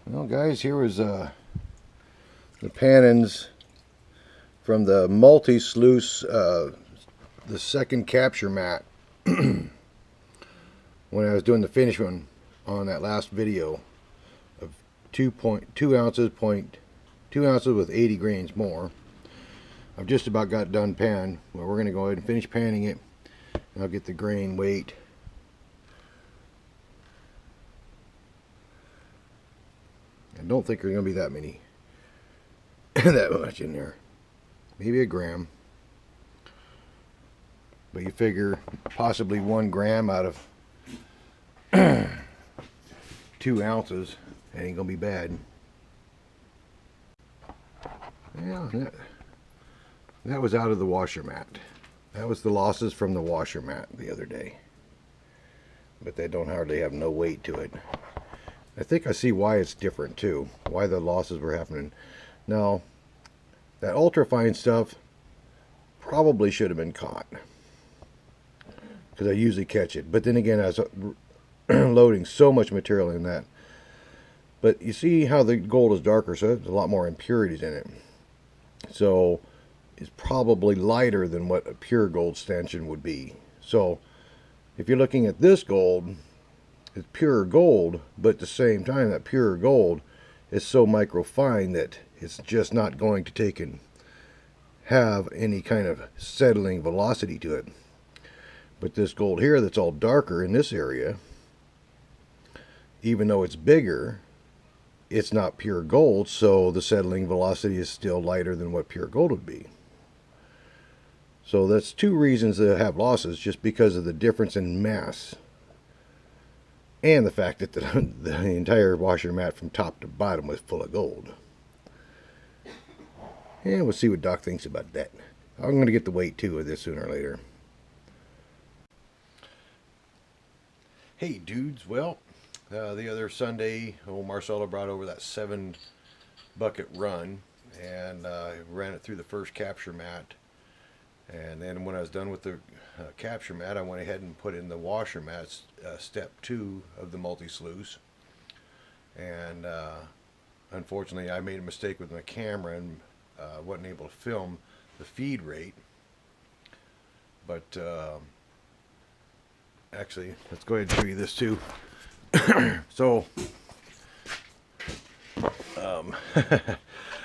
Well, guys, here was the pannons from the multi-sluice, the second capture mat when I was doing the finish one on that last video of 2.2 ounces, 2 ounces with 80 grains more. I've just about got done pan. Well, we're going to go ahead and finish panning it, and I'll get the grain weight. I don't think there's going to be that many, that much in there. Maybe a gram. But you figure possibly 1 gram out of 2 ounces. That ain't going to be bad. Yeah, that was out of the washer mat. That was the losses from the washer mat the other day. But they don't hardly have no weight to it. I think I see why it's different too. Why the losses were happening. Now, that ultrafine stuff probably should have been caught, because I usually catch it. But then again, I was loading so much material in that. But you see how the gold is darker, so there's a lot more impurities in it. So it's probably lighter than what a pure gold stanchion would be. So if you're looking at this gold, it's pure gold, but at the same time, that pure gold is so microfine that it's just not going to take and have any kind of settling velocity to it. But this gold here that's all darker in this area, even though it's bigger, it's not pure gold, so the settling velocity is still lighter than what pure gold would be. So that's 2 reasons to have losses, just because of the difference in mass. And the fact that the entire washer mat from top to bottom was full of gold. And we'll see what Doc thinks about that. I'm going to get the weight too of this sooner or later. Hey dudes, well, the other Sunday, old Marcelo brought over that 7 bucket run, and ran it through the first capture mat. And then when I was done with the capture mat, I went ahead and put in the washer mats, step 2 of the multi-sluice. And unfortunately, I made a mistake with my camera and wasn't able to film the feed rate. But actually, let's go ahead and show you this too. So,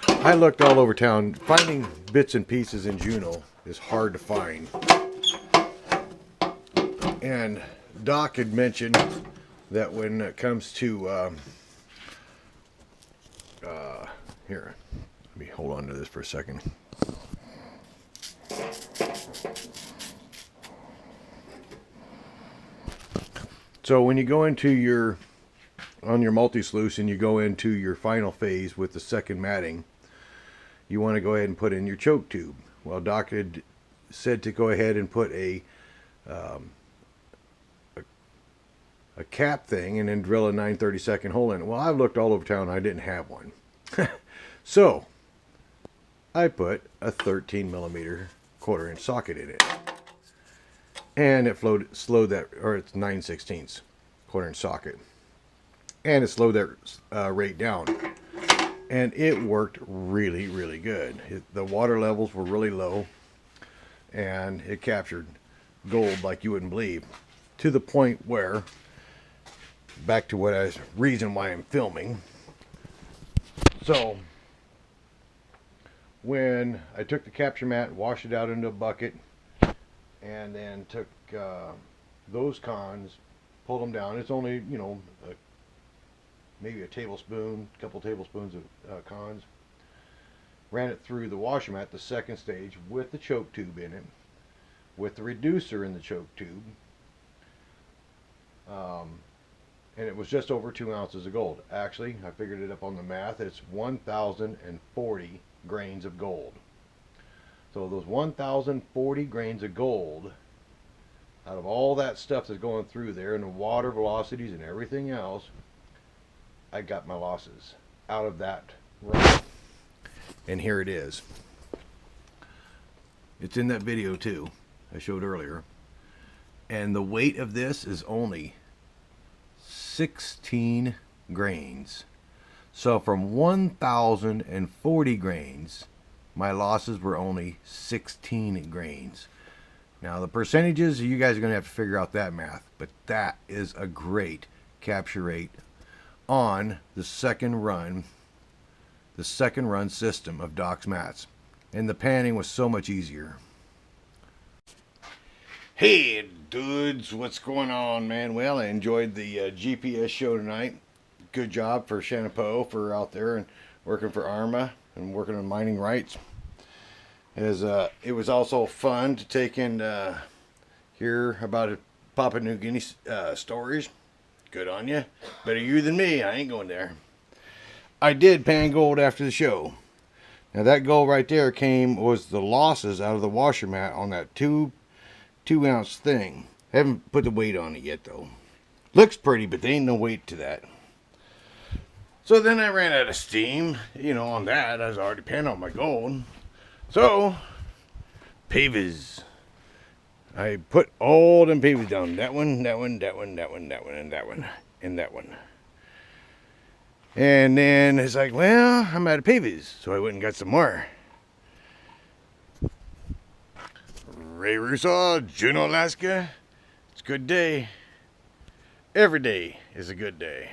I looked all over town. Finding bits and pieces in Juneau is hard to find. And Doc had mentioned that when it comes to here, let me hold on to this for a second. So when you go into your multi-sluice and you go into your final phase with the second matting, you want to go ahead and put in your choke tube. Well, Doc had said to go ahead and put a cap thing and then drill a 9/32 hole in it. Well, I've looked all over town. I didn't have one. So I put a 13mm 1/4" socket in it. And it slowed that, or it's 9/16 1/4" socket. And it slowed that rate down. And it worked really, really good. The water levels were really low, and it captured gold like you wouldn't believe, to the point where, back to what reason why I'm filming. So when I took the capture mat, washed it out into a bucket, and then took those cons, pulled them down. It's only, you know, maybe a tablespoon, a couple tablespoons of cons. Ran it through the washer mat, the second stage, with the choke tube in it, with the reducer in the choke tube. And it was just over 2 ounces of gold. Actually, I figured it up on the math. It's 1,040 grains of gold. So those 1,040 grains of gold, out of all that stuff that's going through there, and the water velocities and everything else, I got my losses out of that run. And here it is. It's in that video too, I showed earlier. And the weight of this is only 16 grains. So from 1,040 grains, my losses were only 16 grains. Now the percentages, you guys are going to have to figure out that math, but that is a great capture rate on the second run system of Doc's mats. And the panning was so much easier. Hey dudes, what's going on, man? Well, I enjoyed the GPS show tonight. Good job for Shanapo for out there and working for Arma and working on mining rights. It was also fun to take in hear about Papua New Guinea stories. Good on you. Better you than me. I ain't going there. I did pan gold after the show. Now that gold right there was the losses out of the washer mat on that 2-ounce thing. Haven't put the weight on it yet though. Looks pretty, but there ain't no weight to that. So then I ran out of steam, on that. I was already panning on my gold. So, pavers. I put all them pavers down. That one, that one, that one, that one, that one, and that one, and that one. And then it's like, well, I'm out of pavers. So I went and got some more. Ray Rusaw, Juneau, Alaska. It's a good day. Every day is a good day.